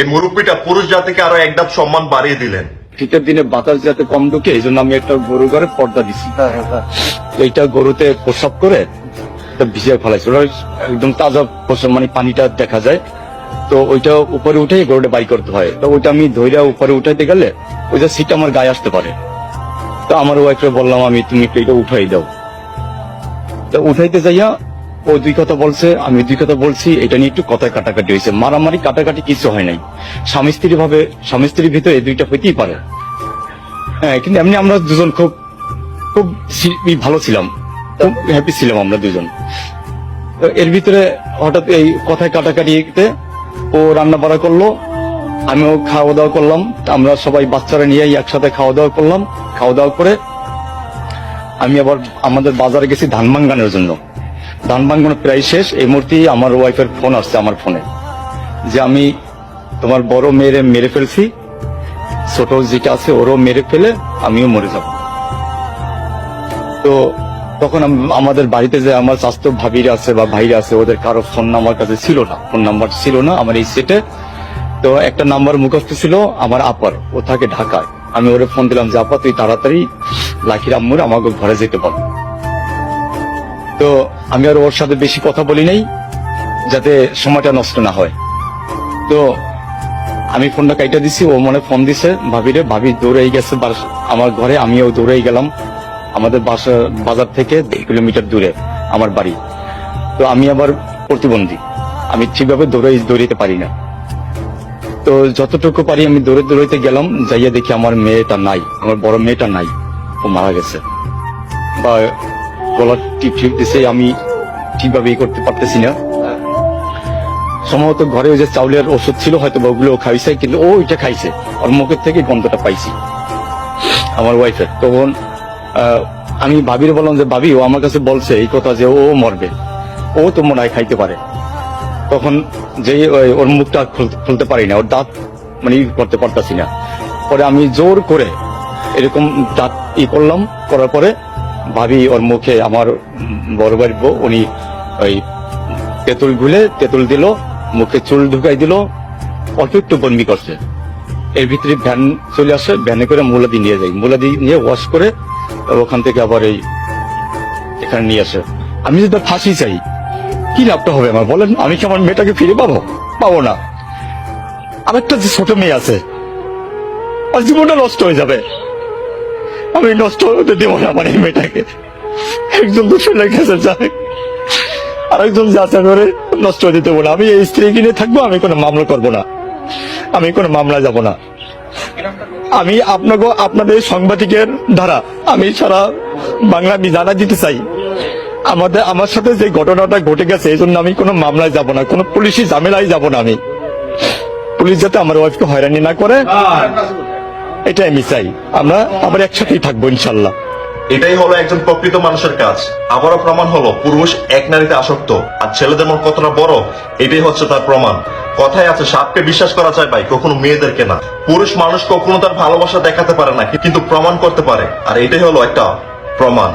এই মুরব্বীটা পুরুষ জাতিকে আরো এক ধাপ সম্মান বাড়িয়ে দিলেন। শীতের দিনে বাতাস যাতে কম ঢুকে এই জন্য আমি একটা গরু ঘরে পর্দা দিছি। এইটা গরুতে প্রসাব করে ভিজিয়ে ফেলাইছে, ওরা একদম তাজা প্রসাব, মানে পানিটা দেখা যায়। তো ওইটা উপরে উঠে গরুটা বাই করতে হয়। তো ওইটা আমি ধৈর্য উপরে উঠাইতে গেলে ওইটা সিট আমার গায়ে আসতে পারে। তো আমার ওয়াইফকে বললাম আমি, তুমি একটু এটা উঠাই দাও। তো উঠাইতে যাইয়া ও দুই কথা বলছে, আমি দুই কথা বলছি, এটা নিয়ে একটু কথায় কাটাকাটি হয়েছে। মারামারি কাটাকাটি কিছু হয় নাই। স্বামী স্ত্রীর ভিতরে এই দুইটা হইতেই পারে। হ্যাঁ, কিন্তু এমনি আমরা দুজন খুব খুব ভালো ছিলাম, খুব হ্যাপি ছিলাম আমরা দুজন। তো এর ভিতরে হঠাৎ এই কথায় কাটাকাটিতে ও রান্না বাড়া করলো, আমিও খাওয়া দাওয়া করলাম। আমরা সবাই বাচ্চারা নিয়ে একসাথে খাওয়া দাওয়া করলাম। খাওয়া দাওয়া করে আমি আবার আমাদের বাজারে গেছি ধান ভাঙ্গানোর জন্য। ধান ভাঙ্গানো প্রায় শেষ। এই মুহূর্তে আমার ওয়াইফের ফোন আসছে আমার ফোনে যে আমি তোমার বড় মেয়েরে মেরে ফেলছি, ছোট যেটা আছে ওরও মেরে ফেলে আমিও মরে যাব। তো তখন আমাদের বাড়িতে যে আমার স্বাস্থ্য ভাবিরা আছে বা ভাইরা আছে, ওদের কারো ফোন নাম্বার কাছে ছিল না, ফোন নাম্বার ছিল না আমার এই সেটে। তো একটা নাম্বার মুখস্থ ছিল আমার আপার, ও থাকে ঢাকায়। আমি ওরে ফোন দিলাম যে আপা তুই তাড়াতাড়ি লাকির আম্মুর আমাকে ঘরে যেতে বল। তো আমি আর ওর সাথে বেশি কথা বলি নাই যাতে সময়টা নষ্ট না হয়। তো আমি ফোনটা কাইটা দিছি, ও মনে ফোন দিছে ভাবিরে, ভাবি দৌড়াই গেছে আমার ঘরে, আমিও দৌড়াই গেলাম। আমাদের বাজার থেকে 2 কিলোমিটার দূরে আমার বাড়ি। তো আমি আবার প্রতিবন্ধী, আমি ঠিকভাবে দৌড়াইতে পারি না। তো যতটুকু পারি আমি দৌড়াইতে গেলাম, যাইয়া দেখি আমার মেয়েটা নাই, আমার বড় মেয়েটা নাই, ও মারা গেছে। বা গলার টিপ দিছে, আমি ঠিকভাবে করতে পারতেছি না। সম্ভবত ঘরে ওই যে চাউলের ওষুধ ছিল, হয়তো ওগুলো খাইছে, কিন্তু ও ওইটা খাইছে, ওর মুখের থেকে গন্ধটা পাইছি আমার ওয়াইফের। তখন আমি ভাবির বললাম যে ভাবি, ও আমার কাছে বলছে এই কথা যে ও মরবে, ও তো মনে হয় খাইতে পারে। তখন যে ওর মুখটা খুলতে পারি না, ওর দাঁত মানে করতে পারতাছি না। পরে আমি জোর করে এরকম দাঁত করলাম, করার পরে ভাবি ওর মুখে, আমার বড় বাড়ির বউ, উনি ওই তেঁতুল গুলে তেঁতুল দিল, মুখে চুল ঢুকাই দিল, অল্প একটু বন্দি করছে। এর ভিতরে ভ্যান চলে আসে, ভ্যানে করে মুলাদি নিয়ে যাই, মুলাদি নিয়ে ওয়াশ করে ওখান থেকে আবার এখানে নিয়ে আসে। আমি যদি ফাঁসি চাই, কি লাভটা হবে আমার বলেন? আমি কি আমার মেয়েটাকে ফিরে পাবো না। আরেকটা যে ছোট মেয়ে আছে, আর জীবনটা নষ্ট হয়ে যাবে। আমি নষ্ট হতে দেবো না আমার এই মেয়েটাকে। একজন তো ফেলে গেছে যায়, আরেকজন যাচাই করে নষ্ট হতে দেবো না। আমি এই স্ত্রী কিনে থাকবো, আমি কোনো মামলা করবো না, আমি কোনো মামলা যাব না। আমি আপনাদের সাংবাদিকের দ্বারা আমি সারা বাংলা আমি জানা দিতে চাই, আমার সাথে যে ঘটনাটা ঘটে গেছে, এই জন্য আমি কোনো মামলায় যাব না, কোনো পুলিশি ঝামেলায় যাব না। আমি পুলিশ যাতে আমার ওয়াইফকে হয়রানি না করে, এটাই আমি চাই। আমরা আবার একসাথেই থাকবো ইনশাল্লাহ। এটাই হলো একজন প্রকৃত মানুষের কাজ। আবারও প্রমাণ হলো পুরুষ এক নারীতে আসক্ত, আর ছেলেদের মন কতটা বড়, এটাই হচ্ছে তার প্রমাণ। কথায় আছে, সাপকে বিশ্বাস করা যায় ভাই, কখনো মেয়েদেরকে না। পুরুষ মানুষ কখনো তার ভালোবাসা দেখাতে পারে না, কিন্তু প্রমাণ করতে পারে, আর এটাই হলো একটা প্রমাণ।